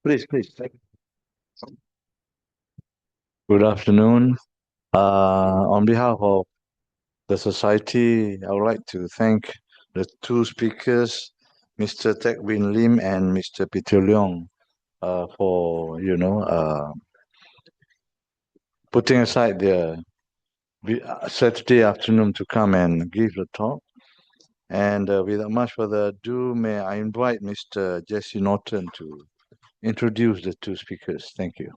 Please, please. Good afternoon. On behalf of the society, I would like to thank the two speakers, Mr. Teck Win Lim and Mr. Peter Leong, for putting aside their Saturday afternoon to come and give the talk. And without much further ado, may I invite Mr. Jesse Norton to introduce the two speakers. Thank you.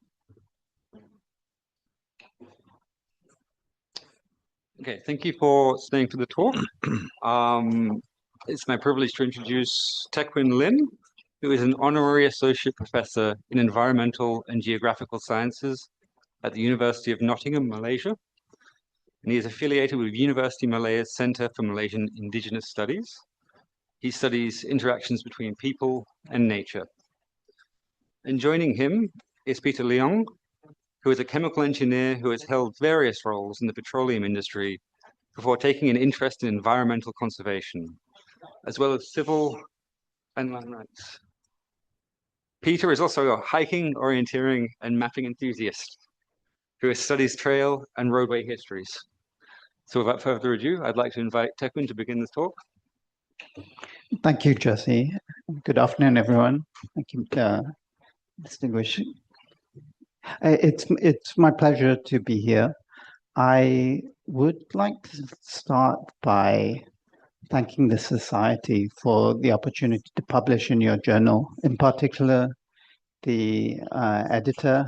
Okay, thank you for staying for the talk. It's my privilege to introduce Teck Win Lim, who is an honorary associate professor in environmental and geographical sciences at the University of Nottingham, Malaysia. And he is affiliated with University Malaya's Center for Malaysian Indigenous Studies. He studies interactions between people and nature. And joining him is Peter Leong, who is a chemical engineer who has held various roles in the petroleum industry before taking an interest in environmental conservation, as well as civil and land rights. Peter is also a hiking, orienteering, and mapping enthusiast who studies trail and roadway histories. So without further ado, I'd like to invite Teck Win to begin this talk. Thank you, Jesse. Good afternoon, everyone. Thank you, distinguished. It's my pleasure to be here. I would like to start by thanking the Society for the opportunity to publish in your journal, in particular, the editor,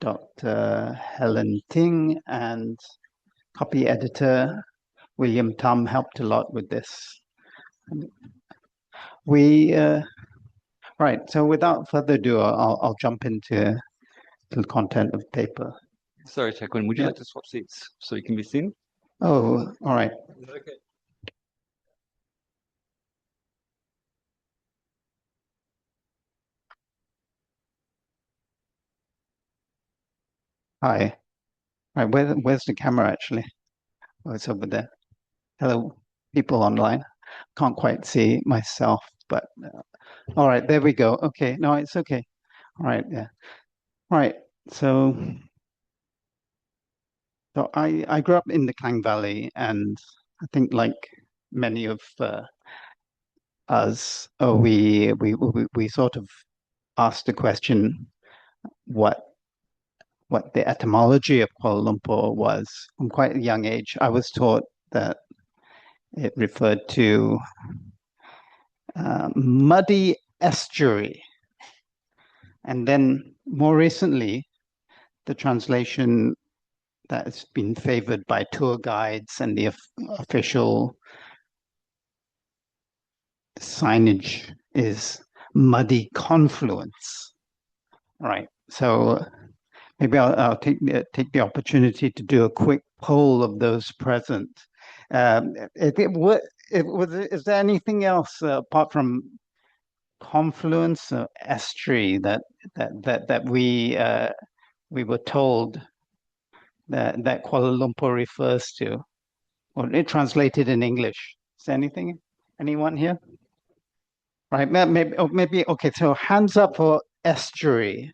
Dr. Helen Ting, and copy editor, William Tam, helped a lot with this. Right, so without further ado, I'll jump into the content of the paper. Sorry, Teck Win, would you like to swap seats so you can be seen? Oh, all right. Okay. Hi. Right, where's the camera actually? Oh, it's over there. Hello, people online. Can't quite see myself, but all right, there we go. Okay, no, it's okay. All right, yeah. All right, so I grew up in the Klang Valley, and I think like many of us, we sort of asked the question, what the etymology of Kuala Lumpur was. From quite a young age, I was taught that it referred to muddy estuary. And then more recently, the translation that has been favored by tour guides and the official signage is muddy confluence. All right, so maybe I'll take the opportunity to do a quick poll of those present. Is there anything else apart from confluence or estuary that we were told that Kuala Lumpur refers to, or it translated in English? Is there anyone here? Right, maybe okay. So hands up for estuary,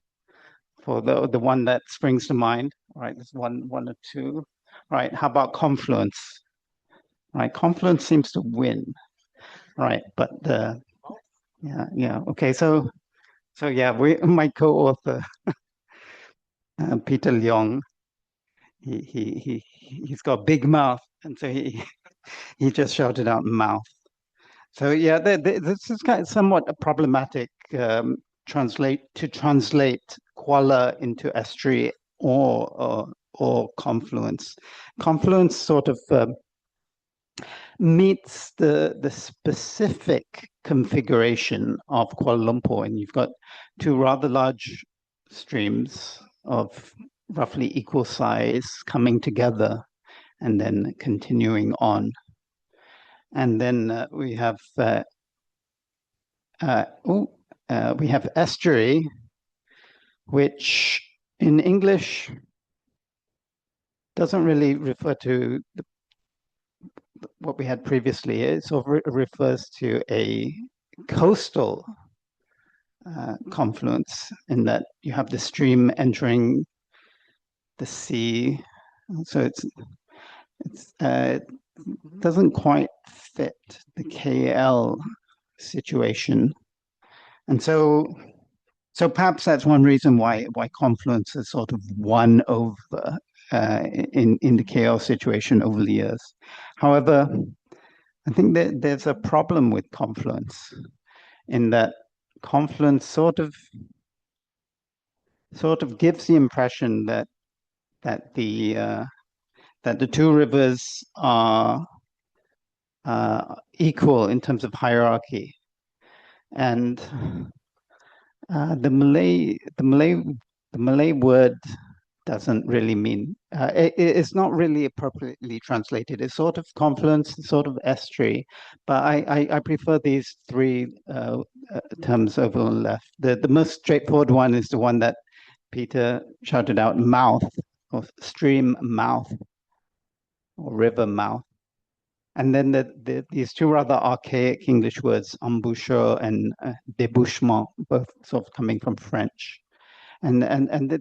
for the one that springs to mind. All right, there's one or two. Right, how about confluence? Right, confluence seems to win. Right, but yeah. Okay, so yeah, my co-author Peter Leong, he's got a big mouth, and so he just shouted out mouth. So yeah, this is kind of somewhat problematic. Translate Kuala into estuary or confluence. Confluence sort of meets the specific configuration of Kuala Lumpur, and you've got two rather large streams of roughly equal size coming together and then continuing on. And then we have estuary, which in English doesn't really refer to what we had previously. It sort of refers to a coastal confluence, in that you have the stream entering the sea, so it doesn't quite fit the KL situation, and so perhaps that's one reason why confluence has sort of won over in the KL situation over the years. However, I think that there's a problem with confluence, in that confluence sort of gives the impression that the two rivers are equal in terms of hierarchy, and the Malay word doesn't really mean it's not really appropriately translated. It's sort of confluence, sort of estuary, but I prefer these three terms over on the left. The most straightforward one is the one that Peter shouted out: mouth, or stream mouth, or river mouth. And then these two rather archaic English words, embouchure and débouchement, both sort of coming from French. And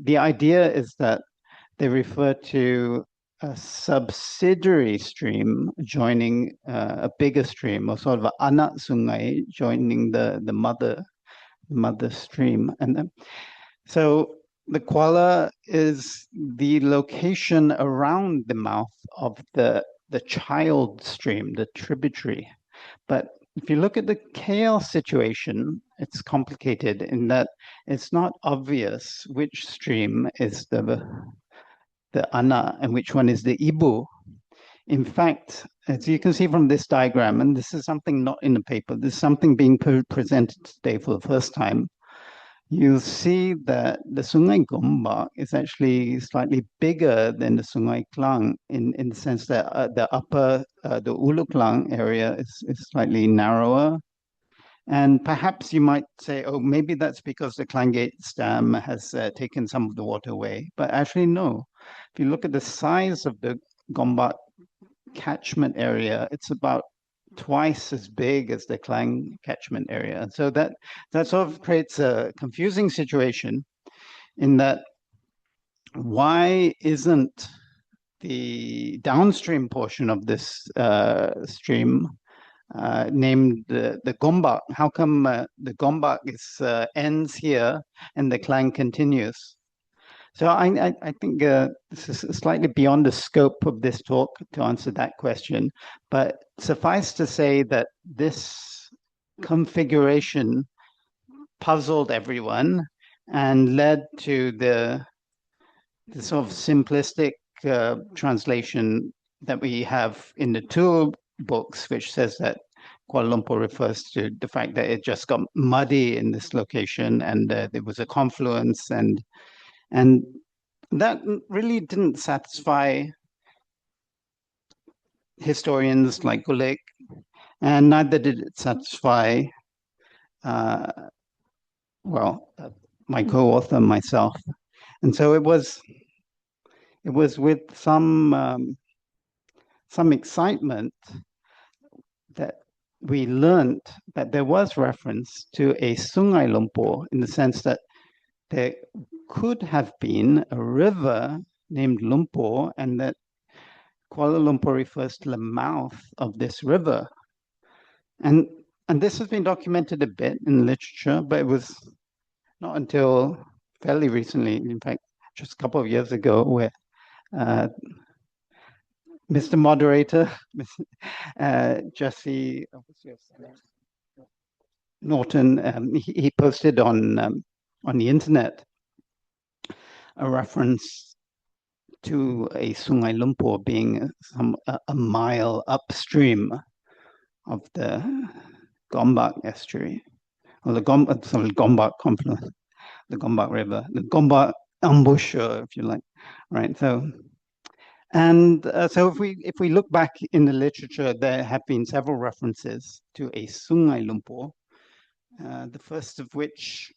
the idea is that they refer to a subsidiary stream joining a bigger stream, or sort of an anak sungai joining the mother stream. And so the Kuala is the location around the mouth of the child stream, the tributary. But if you look at the KL situation, it's complicated in that it's not obvious which stream is the anak and which one is the ibu. In fact, as you can see from this diagram, and this is something not in the paper, this is something being presented today for the first time, you'll see that the Sungai Gombak is actually slightly bigger than the Sungai Klang, in the sense that the upper, the Ulu Klang area is slightly narrower. And perhaps you might say, oh, maybe that's because the Klang Gates Dam has taken some of the water away. But actually, no. If you look at the size of the Gombak catchment area, it's about twice as big as the Klang catchment area. And so that sort of creates a confusing situation, in that why isn't the downstream portion of this stream named the Gombak? How come the Gombak ends here and the Klang continues? So I think this is slightly beyond the scope of this talk to answer that question, but suffice to say that this configuration puzzled everyone and led to the sort of simplistic translation that we have in the two books, which says that Kuala Lumpur refers to the fact that it just got muddy in this location, and there was a confluence, and that really didn't satisfy historians like Gulick, and neither did it satisfy, my co-author, myself. And so it was with some excitement that we learned that there was reference to a Sungai Lumpur, in the sense that there could have been a river named Lumpur, and that Kuala Lumpur refers to the mouth of this river. And this has been documented a bit in literature, but it was not until fairly recently, in fact, just a couple of years ago, where Mr. Moderator, Jesse Norton, he posted on the internet a reference to a Sungai Lumpur being a mile upstream of the Gombak estuary, or the Gombak confluence, the Gombak River, the Gombak embouchure, if you like, right? So, and so if we look back in the literature, there have been several references to a Sungai Lumpur, the first of which,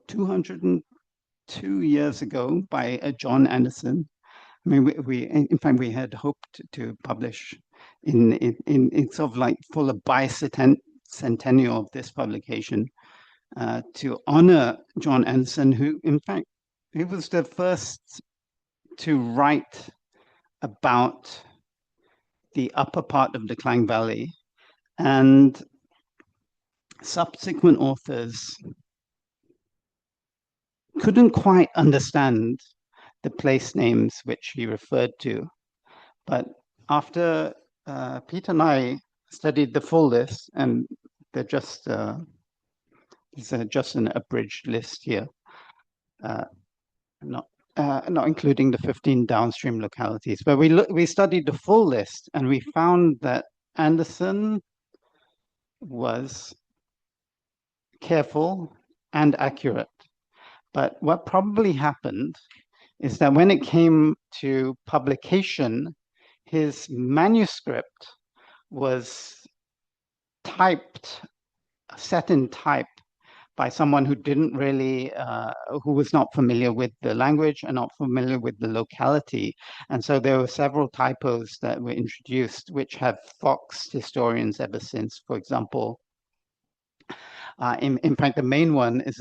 202 years ago, by John Anderson. I mean, in fact, we had hoped to publish in sort of like for the bicentennial of this publication, to honor John Anderson, who in fact he was the first to write about the upper part of the Klang Valley, and subsequent authors couldn't quite understand the place names which he referred to. But after Peter and I studied the full list, and they're just just an abridged list here, not including the 15 downstream localities. But we studied the full list, and we found that Anderson was careful and accurate. But what probably happened is that when it came to publication, his manuscript was set in type by someone who didn't really, who was not familiar with the language and not familiar with the locality. And so there were several typos that were introduced, which have foxed historians ever since. For example, in fact, the main one is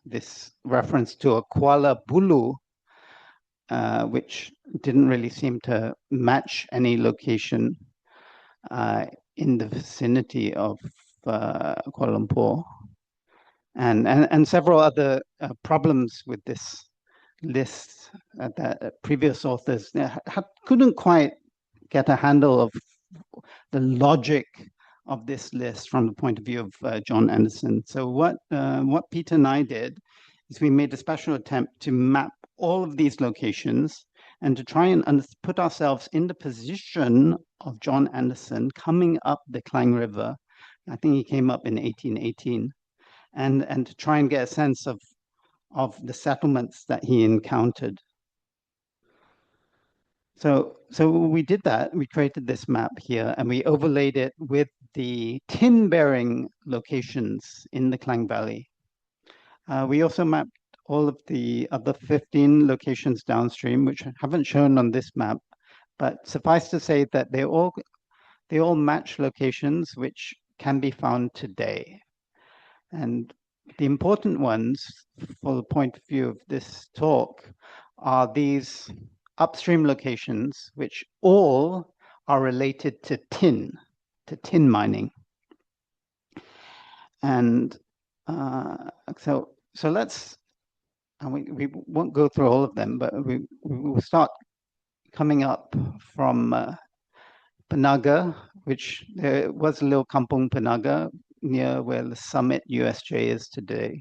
this reference to a Kuala Bulu, which didn't really seem to match any location in the vicinity of Kuala Lumpur, and several other problems with this list that previous authors couldn't quite get a handle of the logic of this list from the point of view of John Anderson. So what Peter and I did is we made a special attempt to map all of these locations and to try and put ourselves in the position of John Anderson coming up the Klang River. I think he came up in 1818, and to try and get a sense of the settlements that he encountered. So we did that. We created this map here, and we overlaid it with the tin-bearing locations in the Klang Valley. We also mapped all of the other 15 locations downstream, which I haven't shown on this map, but suffice to say that they all match locations which can be found today. And the important ones for the point of view of this talk are these upstream locations, which all are related to tin mining. And so let's, and we won't go through all of them, but we will start coming up from Panaga, which there was a little kampung Panaga near where the Summit USJ is today.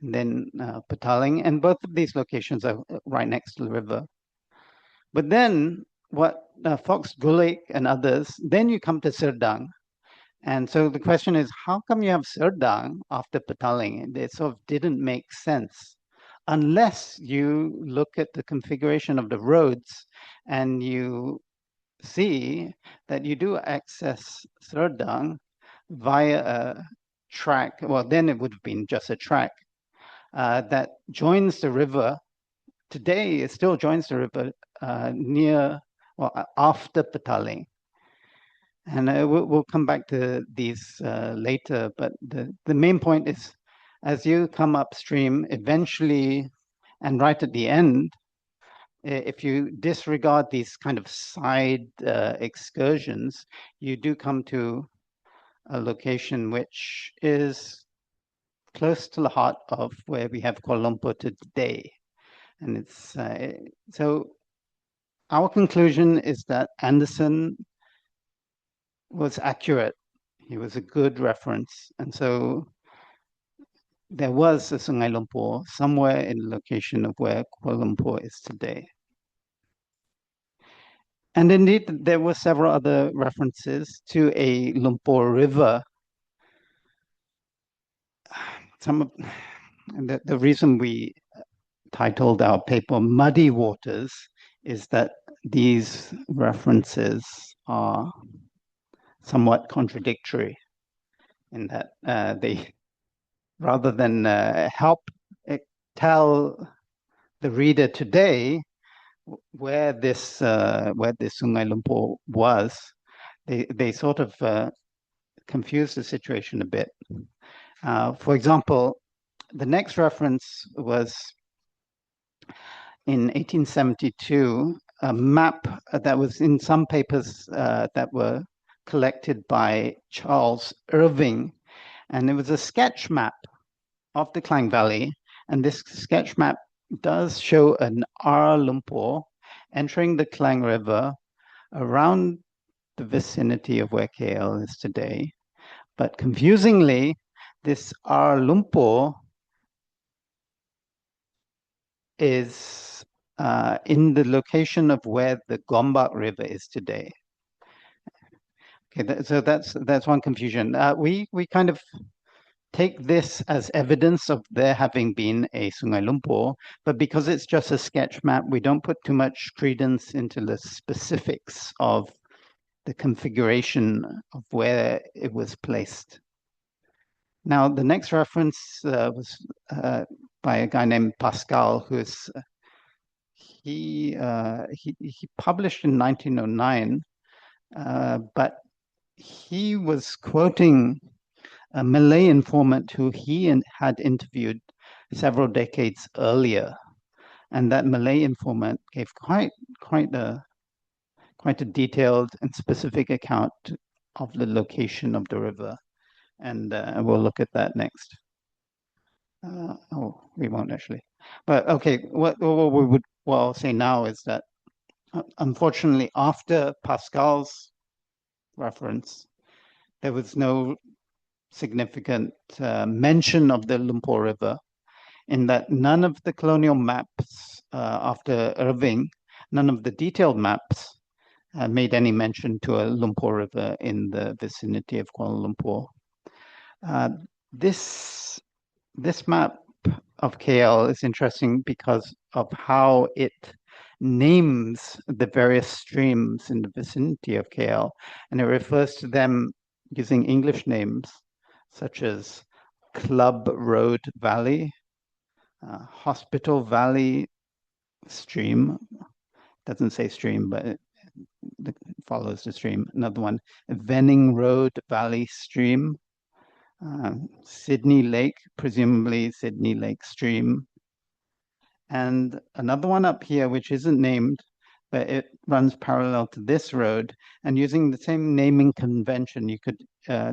And then Petaling, and both of these locations are right next to the river. But then what Fox Gulik and others, then you come to Serdang. And so the question is, how come you have Serdang after Petaling? It sort of didn't make sense unless you look at the configuration of the roads and you see that you do access Serdang via a track. Well, then it would have been just a track that joins the river. Today, it still joins the river after Petaling. And we'll come back to these later, but the main point is, as you come upstream, eventually, and right at the end, if you disregard these kind of side excursions, you do come to a location which is close to the heart of where we have Kuala Lumpur today. And it's so our conclusion is that Anderson was accurate. He was a good reference. And so there was a Sungai Lumpur somewhere in the location of where Kuala Lumpur is today. And indeed, there were several other references to a Lumpur river. The reason we titled our paper Muddy Waters is that these references are somewhat contradictory in that they, rather than help tell the reader today where this Sungai Lumpur was, they sort of confused the situation a bit. For example, the next reference was in 1872, a map that was in some papers that were collected by Charles Irving, and it was a sketch map of the Klang Valley, and this sketch map does show an Our Lumpur entering the Klang River around the vicinity of where KL is today. But confusingly, this Our Lumpur is in the location of where the Gombak River is today. Okay, so that's one confusion. We kind of take this as evidence of there having been a Sungai Lumpur, but because it's just a sketch map, we don't put too much credence into the specifics of the configuration of where it was placed. Now, the next reference was by a guy named Pascal, who's he published in 1909, but he was quoting a Malay informant who he had interviewed several decades earlier, and that Malay informant gave quite a detailed and specific account of the location of the river, and we'll look at that next. Oh, we won't actually, but okay. What I'll say now is that unfortunately, after Pascal's reference, there was no significant mention of the Lumpur River, in that none of the colonial maps after Irving, none of the detailed maps made any mention to a Lumpur River in the vicinity of Kuala Lumpur. This map of KL is interesting because of how it names the various streams in the vicinity of KL, and it refers to them using English names such as Club Road Valley, Hospital Valley Stream, doesn't say stream, but it follows the stream. Another one, Venning Road Valley Stream, Sydney Lake, presumably Sydney Lake Stream, and another one up here which isn't named, but it runs parallel to this road, and using the same naming convention, you could,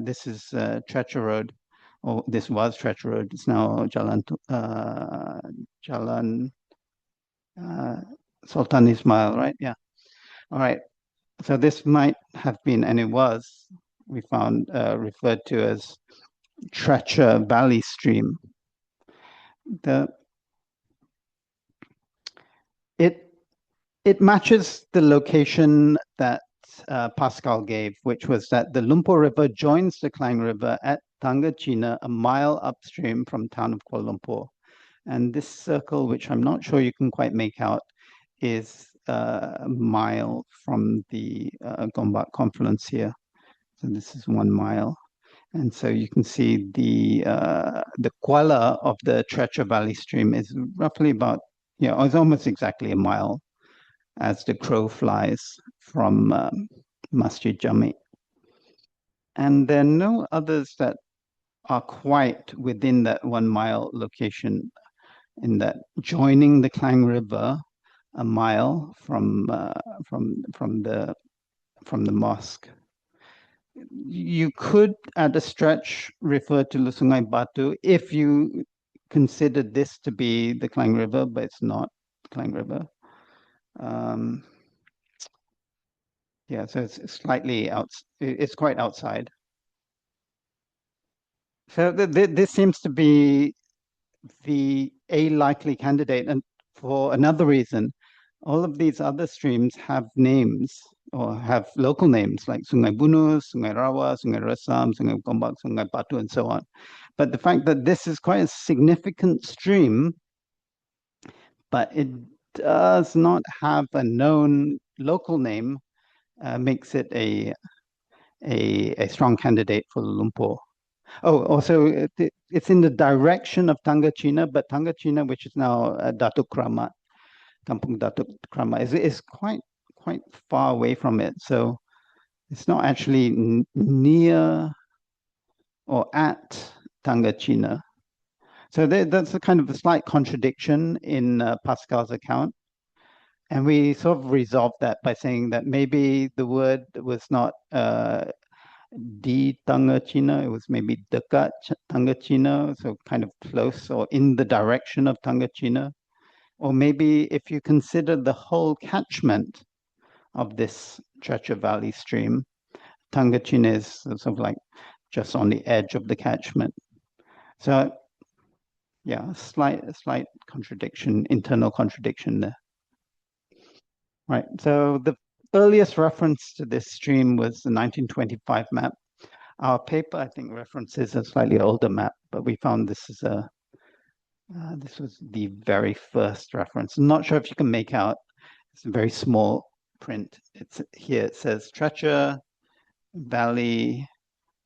this is Treacher Road, or this was Treacher Road, it's now Jalan Sultan Ismail, right? Yeah. All right. So this might have been, and it was, we found referred to as Treacher Valley Stream. It matches the location that Pascal gave, which was that the Lumpur River joins the Klang River at Tangachina, a mile upstream from town of Kuala Lumpur. And this circle, which I'm not sure you can quite make out, is a mile from the Gombak confluence here. So this is 1 mile. And so you can see the Kuala of the Treacher Valley stream is roughly about, it's almost exactly a mile as the crow flies from Masjid Jami. And there are no others that are quite within that 1 mile location, in that joining the Klang River a mile from the mosque. You could, at a stretch, refer to the Sungai Batu if you considered this to be the Klang River, but it's not the Klang River. Yeah, so it's slightly out. It's quite outside. So this seems to be a likely candidate, and for another reason, all of these other streams have names or have local names like Sungai Bunus, Sungai Rawa, Sungai Resam, Sungai Gombak, Sungai Batu, and so on. But the fact that this is quite a significant stream, but it does not have a known local name, makes it a strong candidate for Lumpur. Oh, also, it's in the direction of Tangachina, but Tangachina, which is now Datuk Kramat, Kampung Datuk Krama is quite far away from it. So it's not actually near or at Tangachina. So that's a kind of a slight contradiction in Pascal's account. And we sort of resolved that by saying that maybe the word was not di Tangachina, it was maybe dekat Tangachina, so kind of close or in the direction of Tangachina. Or maybe if you consider the whole catchment of this Treacher Valley stream, Tangachina is sort of like just on the edge of the catchment. So yeah, a slight contradiction, internal contradiction there. Right, so the earliest reference to this stream was the 1925 map. Our paper, I think, references a slightly older map, but we found this is this was the very first reference. I'm not sure if you can make out. It's a very small print. It's here. It says Treacher Valley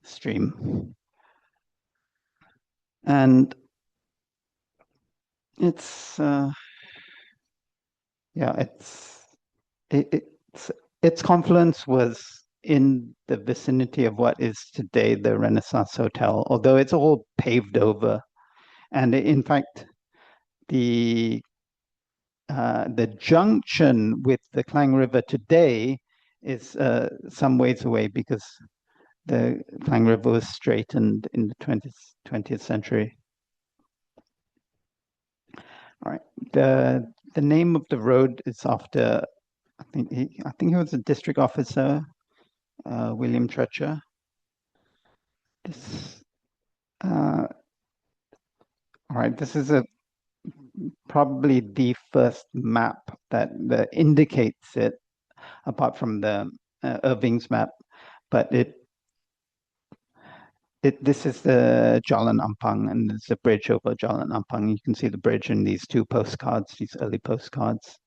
stream, and it's yeah, its confluence was in the vicinity of what is today the Renaissance Hotel, although it's all paved over. And in fact, the junction with the Klang River today is some ways away because the Klang River was straightened in the 20th century. All right, the name of the road is after, I think he was a district officer, William Treacher. This, all right, this is probably the first map that indicates it, apart from the Irving's map, but this is the Jalan Ampang, and there's a bridge over Jalan Ampang. You can see the bridge in these two postcards, these early postcards.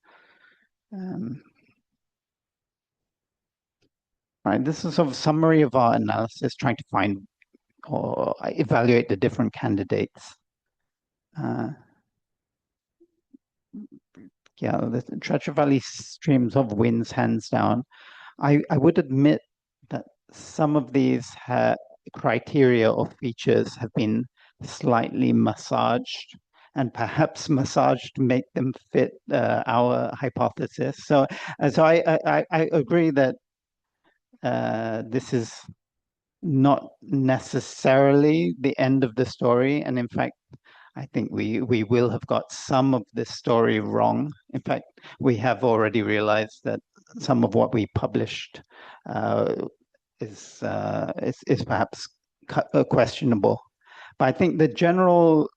Right, this is sort of a summary of our analysis, trying to find or evaluate the different candidates. Yeah, the Treacher Valley streams of winds hands down. I would admit that some of these criteria or features have been slightly massaged and perhaps massaged to make them fit our hypothesis. So I agree that this is not necessarily the end of the story. And in fact, I think we will have got some of this story wrong. In fact, we have already realized that some of what we published is perhaps questionable. But I think the general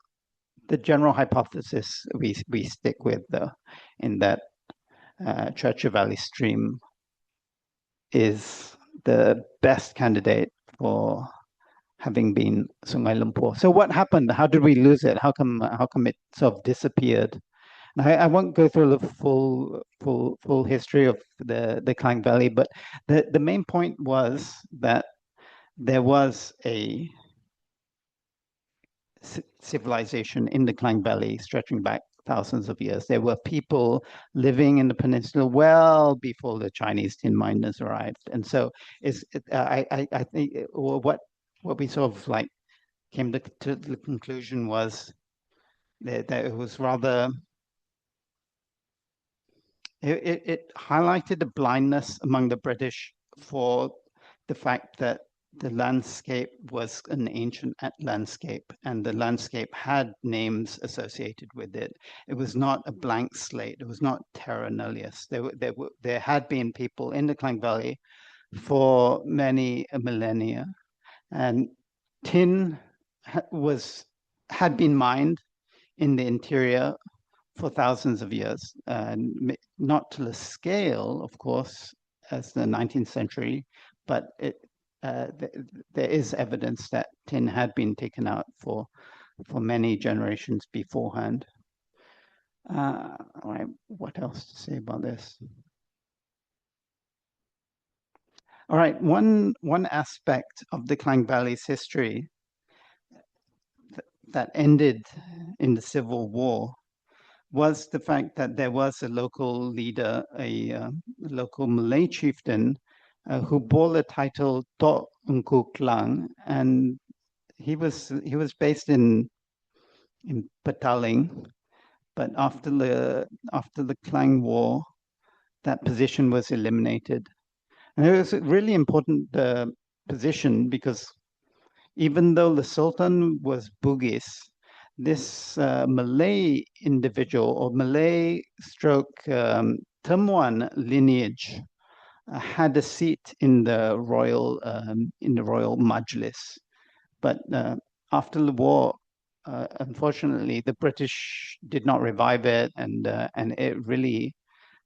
hypothesis we stick with, though, in that Treacher Valley stream is the best candidate for having been Sungai Lumpur. So what happened? How did we lose it? How come it sort of disappeared? And I won't go through the full history of the Klang Valley, but the main point was that there was a civilization in the Klang Valley stretching back thousands of years. There were people living in the peninsula well before the Chinese tin miners arrived, and so I think what we sort of like came to the conclusion was that it was rather it highlighted the blindness among the British for the fact that the landscape was an ancient landscape, and the landscape had names associated with it. It was not a blank slate. It was not terra nullius. There had been people in the Klang Valley for many millennia, and tin had been mined in the interior for thousands of years, not to the scale, of course, as the 19th century, but there is evidence that tin had been taken out for many generations beforehand. All right, what else to say about this? All right, one aspect of the Klang Valley's history that ended in the Civil War was the fact that there was a local leader, a local Malay chieftain, who bore the title Tok Engku Klang, and he was based in Petaling, but after the Klang War, that position was eliminated, and it was a really important position because even though the Sultan was Bugis, this Malay individual or Malay stroke Temuan lineage had a seat in the royal Majlis, but after the war, unfortunately, the British did not revive it, and it really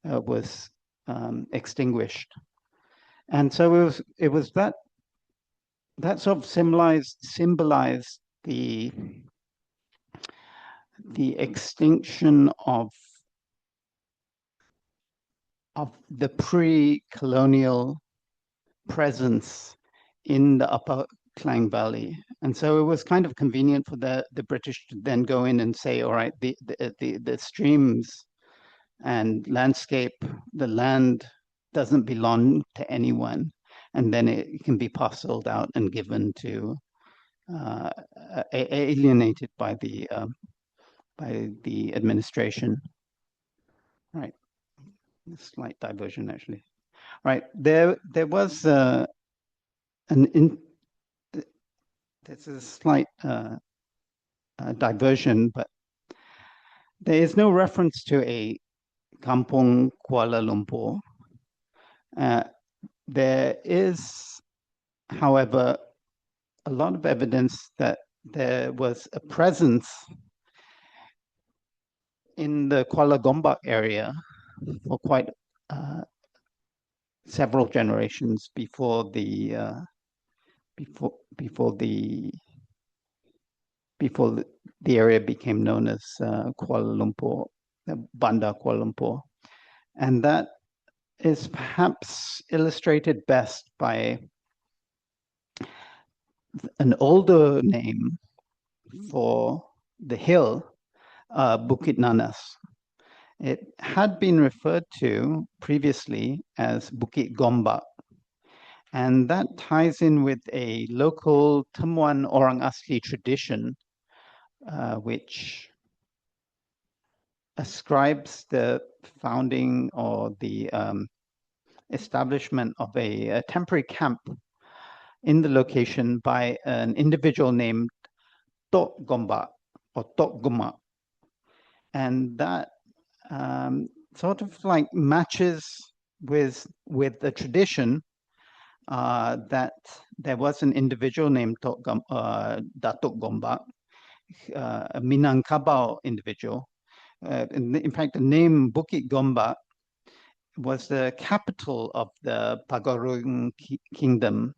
was extinguished. And so it was that sort of symbolized the extinction of the pre-colonial presence in the upper Klang Valley. And so it was kind of convenient for the British to then go in and say, all right, the streams and landscape, the land doesn't belong to anyone. And then it can be parceled out and given to, alienated by the administration. Right. A slight diversion, actually. Right. There was there's a slight diversion, but there is no reference to a Kampung Kuala Lumpur. There is, however, a lot of evidence that there was a presence in the Kuala Gombak area for quite several generations before the area became known as Kuala Lumpur, Bandar Kuala Lumpur, and that is perhaps illustrated best by an older name for the hill, Bukit Nanas. It had been referred to previously as Bukit Gombak, and that ties in with a local Temuan Orang Asli tradition, which ascribes the founding or the establishment of a temporary camp in the location by an individual named Tok Gombak or Tok Gombak. And that sort of like matches with the tradition that there was an individual named Datuk Gombak, a Minangkabau individual. In fact, the name Bukit Gombak was the capital of the Pagarung Kingdom,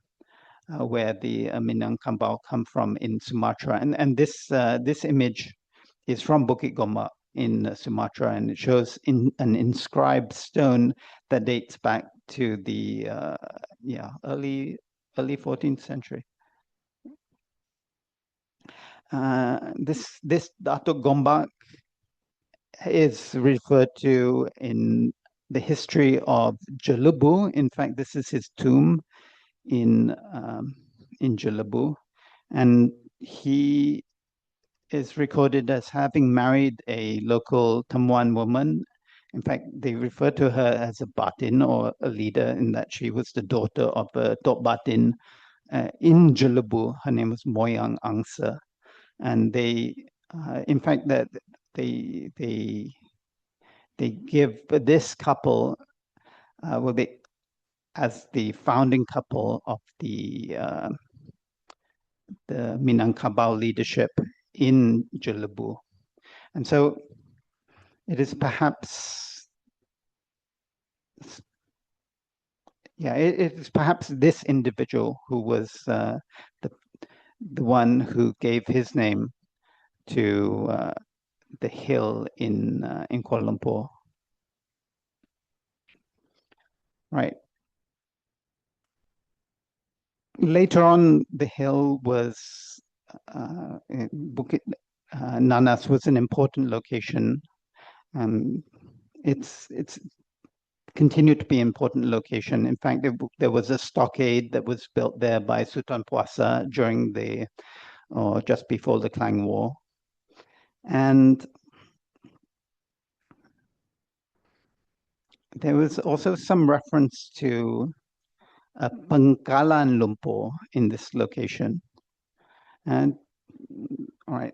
where the Minangkabau come from in Sumatra. And this image is from Bukit Gombak in Sumatra, and it shows an inscribed stone that dates back to the early 14th century. This Datuk Gombak is referred to in the history of Jelebu. In fact, this is his tomb in Jelebu, and he is recorded as having married a local Temuan woman. In fact, they refer to her as a batin or a leader, in that she was the daughter of a Tok Batin in Jelebu. Her name was Moyang Angsa, and they, in fact, that they give this couple, as the founding couple of the Minangkabau leadership in Jelebu. And so it is perhaps, it is perhaps this individual who was the one who gave his name to the hill in Kuala Lumpur. Right. Later on, the hill was Bukit Nanas was an important location And it's continued to be an important location. In fact, there was a stockade that was built there by Sultan Puasa during or just before the Klang War. And there was also some reference to Pangkalan Lumpur in this location. And all right,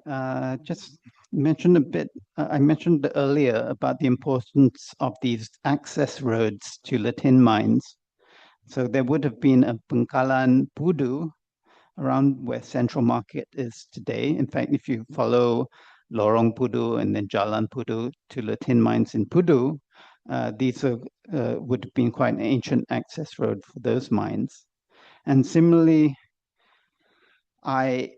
just mention a bit. I mentioned earlier about the importance of these access roads to the tin mines. So there would have been a Pangkalan Pudu around where Central Market is today. In fact, if you follow Lorong Pudu and then Jalan Pudu to the tin mines in Pudu, these would have been quite an ancient access road for those mines. And similarly, I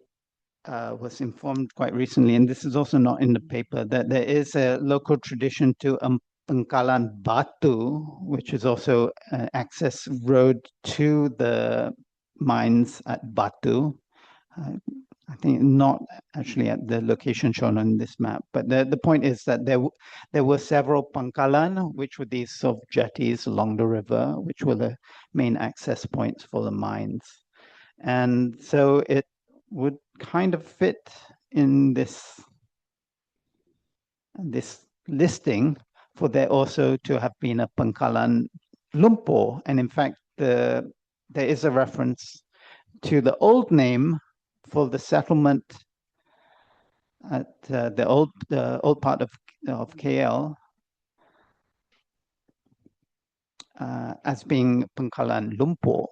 was informed quite recently, and this is also not in the paper, that there is a local tradition to Pangkalan Batu, which is also an access road to the mines at Batu. I think not actually at the location shown on this map, but the point is that there were several Pangkalan, which were these sort of jetties along the river, which were the main access points for the mines. And so it would kind of fit in this listing for there also to have been a Pangkalan Lumpur. And in fact, there is a reference to the old name for the settlement at the old part of KL as being Pangkalan Lumpur.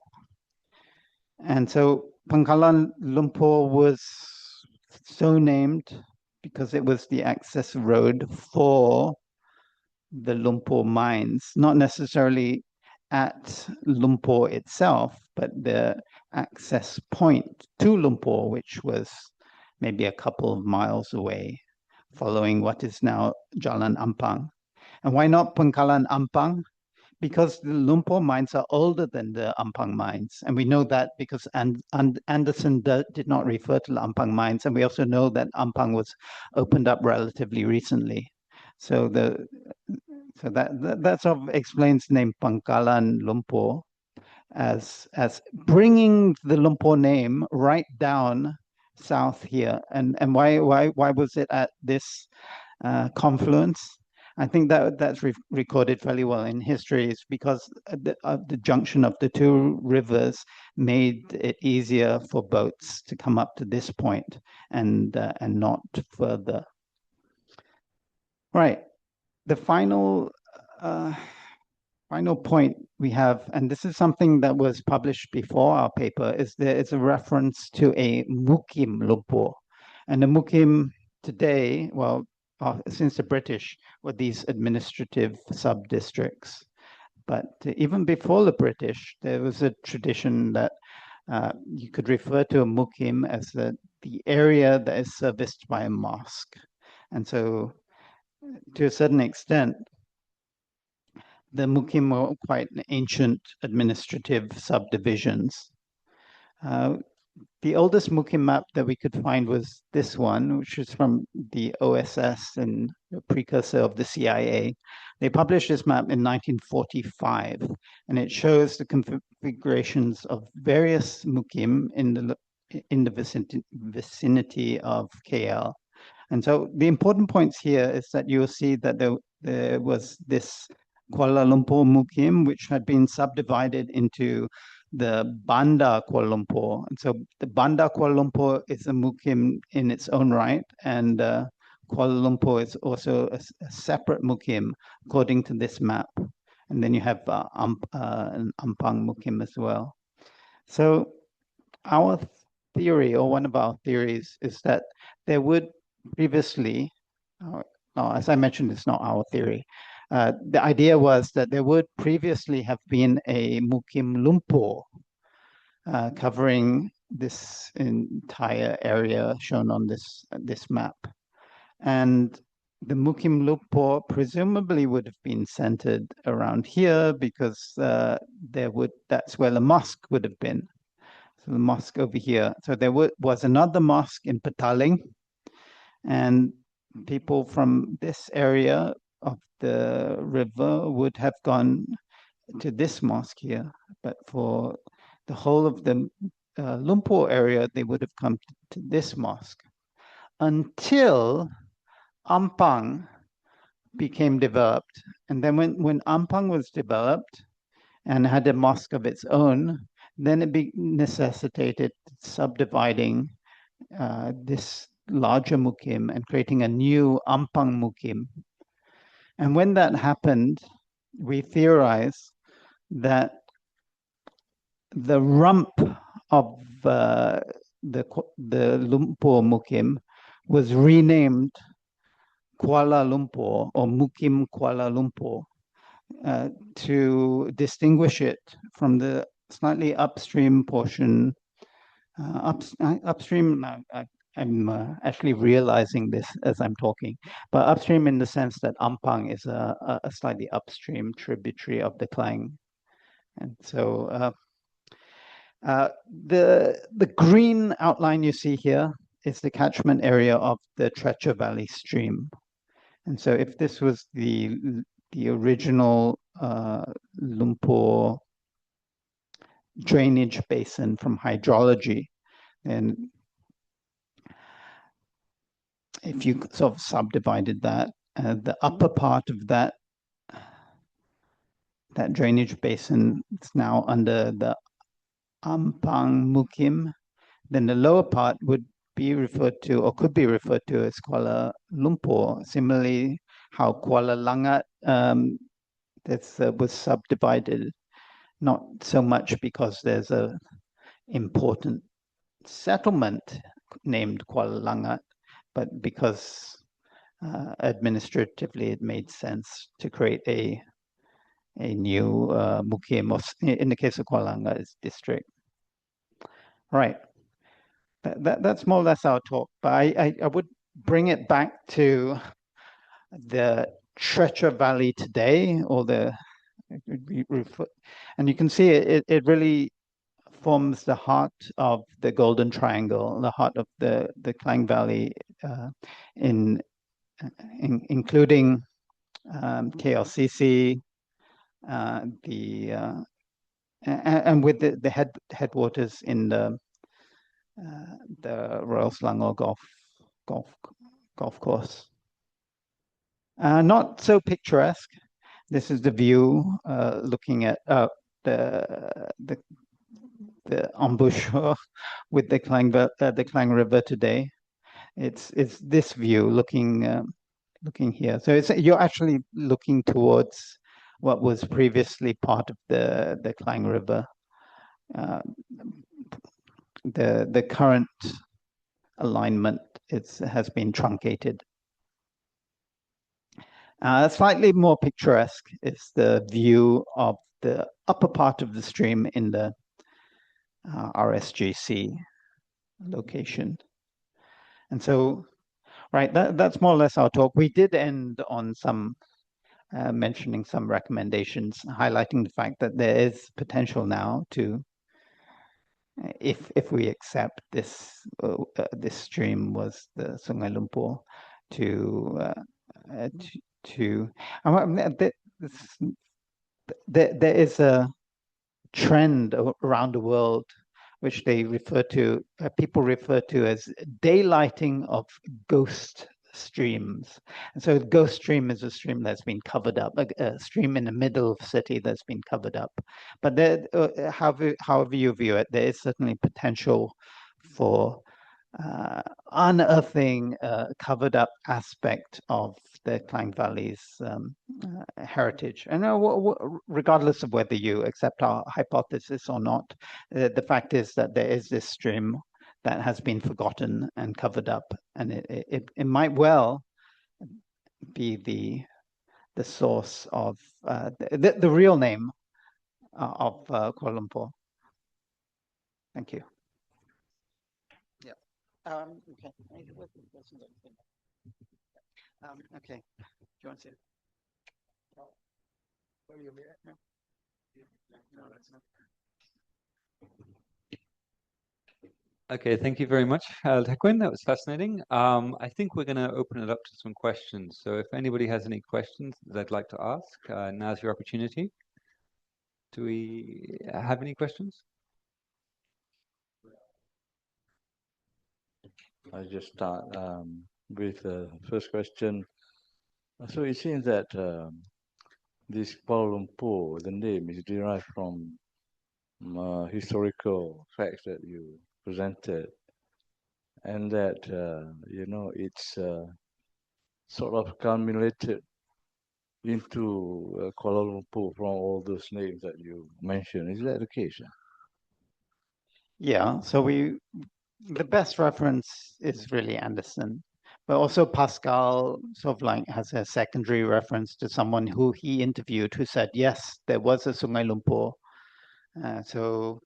And so Pangkalan Lumpur was so named because it was the access road for the Lumpur mines, not necessarily at Lumpur itself, but the access point to Lumpur, which was maybe a couple of miles away, following what is now Jalan Ampang. And why not Pangkalan Ampang? Because the Lumpur mines are older than the Ampang mines. And we know that because Anderson did not refer to the Ampang mines. And we also know that Ampang was opened up relatively recently. So that sort of explains the name Pangkalan Lumpur as bringing the Lumpur name right down south here. And why was it at this confluence? I think that's recorded fairly well in history. Is because the junction of the two rivers made it easier for boats to come up to this point and not further. Right. The final point we have, and this is something that was published before our paper, is there is a reference to a Mukim Lumpur. And the Mukim today, well, since the British, were these administrative sub-districts. But even before the British, there was a tradition that you could refer to a Mukim as the area that is serviced by a mosque. And so to a certain extent, the Mukim were quite ancient administrative subdivisions. The oldest Mukim map that we could find was this one, which is from the OSS and the precursor of the CIA. They published this map in 1945, and it shows the configurations of various Mukim in the vicinity of KL. And so the important points here is that you'll see that there was this Kuala Lumpur Mukim, which had been subdivided into the Bandar Kuala Lumpur. And so the Bandar Kuala Lumpur is a Mukim in its own right, and Kuala Lumpur is also a separate Mukim according to this map. And then you have an Ampang Mukim as well. So our theory, or one of our theories, is that there would previously, as I mentioned, it's not our theory. The idea was that there would previously have been a Mukim Lumpur covering this entire area shown on this map. And the Mukim Lumpur presumably would have been centered around here because that's where the mosque would have been. So the mosque over here. So there was another mosque in Petaling, and people from this area the river would have gone to this mosque here, but for the whole of the Lumpur area, they would have come to this mosque until Ampang became developed. And then when Ampang was developed and had a mosque of its own, then it necessitated subdividing this larger mukim and creating a new Ampang mukim. And when that happened, we theorize that the rump of the Lumpur mukim was renamed Kuala Lumpur or Mukim Kuala Lumpur to distinguish it from the slightly upstream portion. Upstream, I'm actually realizing this as I'm talking, but upstream in the sense that Ampang is a slightly upstream tributary of the Klang. And so the green outline you see here is the catchment area of the Treacher Valey stream. And so if this was the original Lumpur drainage basin from hydrology, and if you sort of subdivided that, the upper part of that drainage basin is now under the Ampang Mukim, then the lower part would be referred to or could be referred to as Kuala Lumpur. Similarly, how Kuala Langat was subdivided, not so much because there's a important settlement named Kuala Langat, but because administratively it made sense to create a new mukim, or in the case of Kuala Langat, it's district. Right. That's more or less our talk, but I would bring it back to the Treacher Valey today, or and you can see it really forms the heart of the Golden Triangle, the heart of the Klang Valley, including KLCC, and with the headwaters in the Royal Selangor golf course. Not so picturesque. This is the view looking at the embouchure with the Klang River today. It's this view looking here. So you're actually looking towards what was previously part of the Klang River. The current alignment has been truncated. Slightly more picturesque is the view of the upper part of the stream in the RSGC location. And so, right, that's more or less our talk. We did end on some mentioning some recommendations, highlighting the fact that there is potential now to, if we accept this stream was the Sungai Lumpur, there is a trend around the world which they refer to, people refer to as daylighting of ghost streams. And so ghost stream is a stream that's been covered up, a stream in the middle of the city that's been covered up. But there, however you view it, there is certainly potential for unearthing a covered up aspect of the Klang Valley's heritage. And regardless of whether you accept our hypothesis or not, the fact is that there is this stream that has been forgotten and covered up, and it might well be the source of the real name of Kuala Lumpur. Thank you. Yeah. Okay. Okay. Do you want to see it? Okay, thank you very much, Tequin. That was fascinating. I think we're going to open it up to some questions. So if anybody has any questions they'd like to ask, now's your opportunity. Do we have any questions? I'll just start with the first question. So it seems that this Kuala Lumpur, the name is derived from historical facts that you presented, and that it's sort of culminated into Kuala Lumpur from all those names that you mentioned. Is that the case? Yeah, so the best reference is really Anderson, but also Pascal sort of like has a secondary reference to someone who he interviewed who said, yes, there was a Sungai Lumpur. So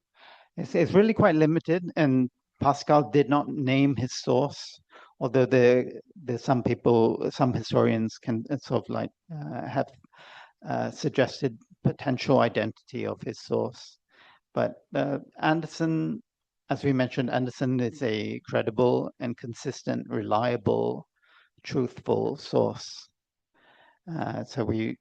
it's really quite limited, and Pascal did not name his source, although there's some people, some historians can sort of like have suggested potential identity of his source. But Anderson, as we mentioned, Anderson is a credible and consistent, reliable, truthful source. So we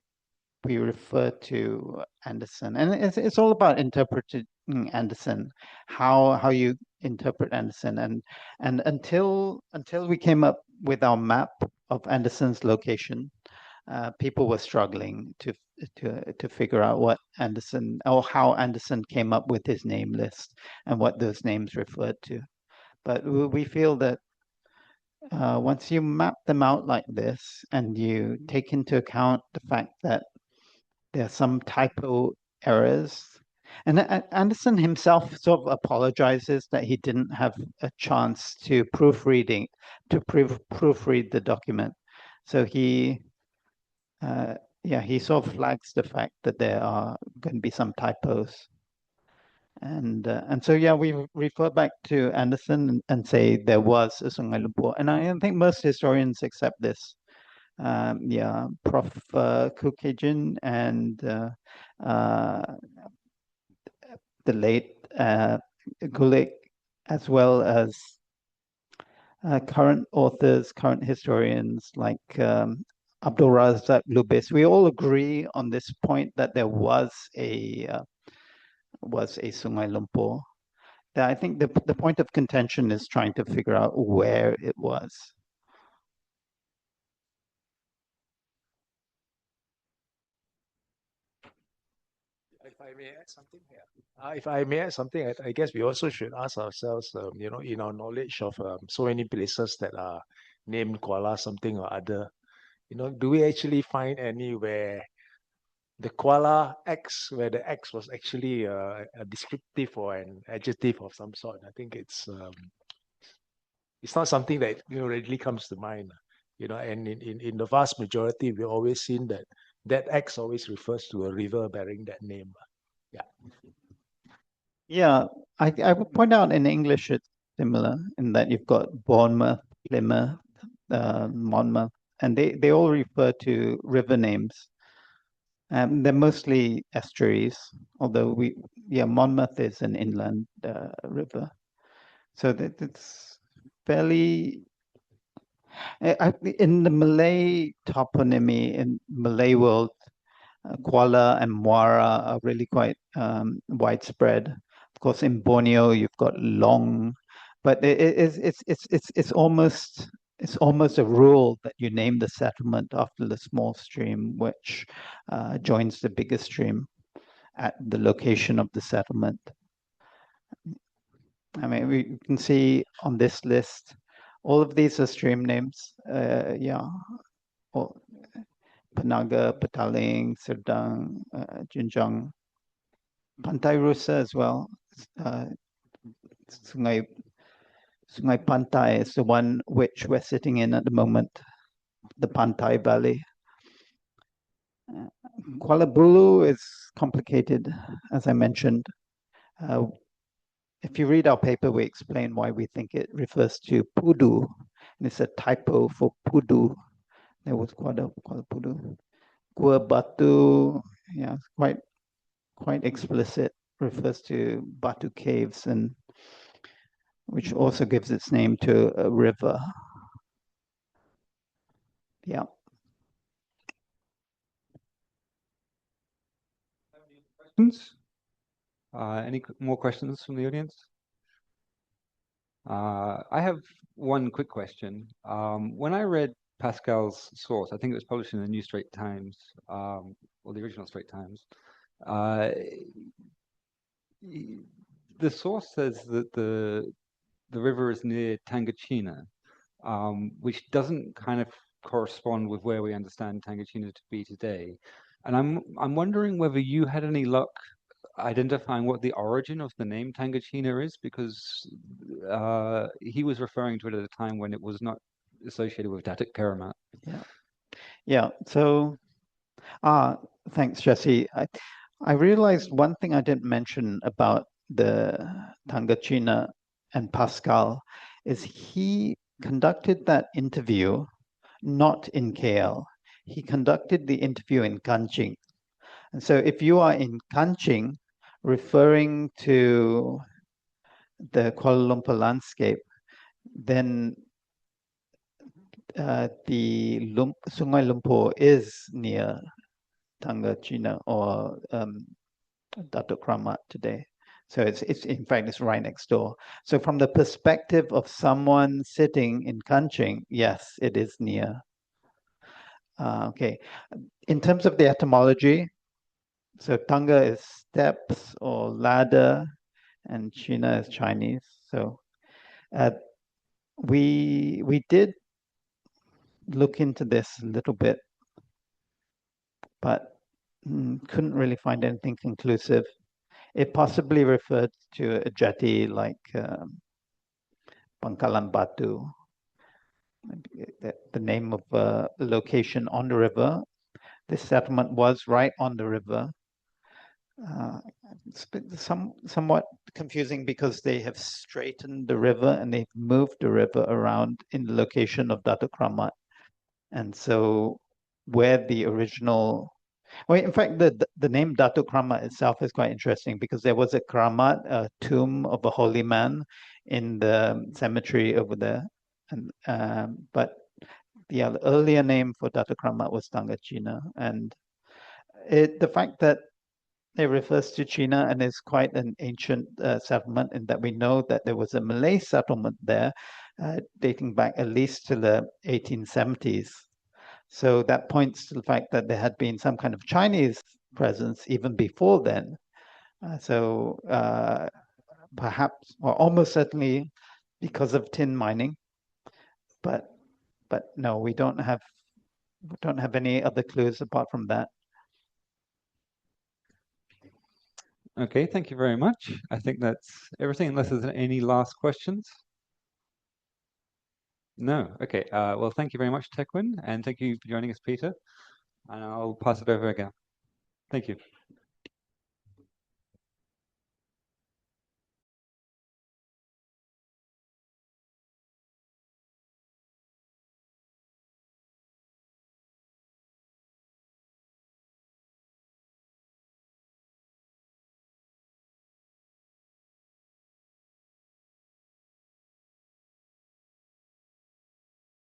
refer to Anderson, and it's all about interpreting Anderson, how you interpret Anderson, and until we came up with our map of Anderson's location, people were struggling to figure out what Anderson or how Anderson came up with his name list and what those names referred to. But we feel that once you map them out like this and you take into account the fact that there are some typo errors, and Anderson himself sort of apologizes that he didn't have a chance to proofread the document, so he sort of flags the fact that there are going to be some typos. And so, yeah, we refer back to Anderson and say there was a Sungai Lumpur. And I think most historians accept this. Prof. Kukejin and the late Gulick, as well as current authors, current historians like Abdul Razak Lubis, we all agree on this point that there was a Sungai Lumpur. I think the point of contention is trying to figure out where it was. If I may add something here. If I may add something, I guess we also should ask ourselves, in our knowledge of so many places that are named Kuala something or other, do we actually find anywhere the Kuala X, where the X was actually a descriptive or an adjective of some sort? I think it's not something that readily comes to mind. And in the vast majority, we've always seen that X always refers to a river bearing that name. Yeah, I would point out in English it's similar in that you've got Bournemouth, Plymouth, Monmouth, and they all refer to river names. They're mostly estuaries, although Monmouth is an inland river. So it's fairly in the Malay toponymy in Malay world, Kuala and Muara are really quite widespread. Of course, in Borneo you've got Long, but it's almost a rule that you name the settlement after the small stream which joins the bigger stream at the location of the settlement. I mean, we can see on this list, all of these are stream names. Penaga, Petaling, Serdang, Jinjang, Pantai Rusa as well. Sungai Pantai is the one which we're sitting in at the moment, the Pantai Valley. Kuala Bulu is complicated, as I mentioned. If you read our paper, we explain why we think it refers to Pudu, and it's a typo for Pudu. There was Kuala Pudu. Gua Batu, yeah, quite explicit, refers to Batu caves, and which also gives its name to a river. Yeah. Questions? Any more questions from the audience? I have one quick question. When I read Pascal's source, I think it was published in the New Straits Times, or the original Straits Times. The source says that the river is near Tangachina, which doesn't kind of correspond with where we understand Tangachina to be today. And I'm wondering whether you had any luck identifying what the origin of the name Tangachina is, because he was referring to it at a time when it was not associated with Datuk Keramat. Yeah. So, thanks, Jesse. I realized one thing I didn't mention about the Tangachina and Pascal is he conducted that interview not in KL. He conducted the interview in Kanching. And so if you are in Kanching, referring to the Kuala Lumpur landscape, then the Sungai Lumpur is near Tangachina or Datuk Kramat today. So it's in fact it's right next door. So from the perspective of someone sitting in Kanching, yes, it is near. Okay, in terms of the etymology, so Tanga is steps or ladder, and China is Chinese. So we did look into this a little bit, but couldn't really find anything conclusive. It possibly referred to a jetty like Pangkalan Batu, the name of a location on the river. This settlement was right on the river. It's been somewhat confusing because they have straightened the river and they've moved the river around in the location of Datuk Kramat. And so where the original, well, in fact, the name Datuk Kramat itself is quite interesting because there was a Kramat, a tomb of a holy man in the cemetery over there. And but the earlier name for Datuk Kramat was Tangachina. And the fact that it refers to China and is quite an ancient settlement in that we know that there was a Malay settlement there dating back at least to the 1870s. So that points to the fact that there had been some kind of Chinese presence even before then. Perhaps, or almost certainly because of tin mining, but no, we don't have any other clues apart from that. Okay, thank you very much. I think that's everything, unless there's any last questions. No. Okay. Well, thank you very much, Tekwin, and thank you for joining us, Peter. And I'll pass it over again. Thank you.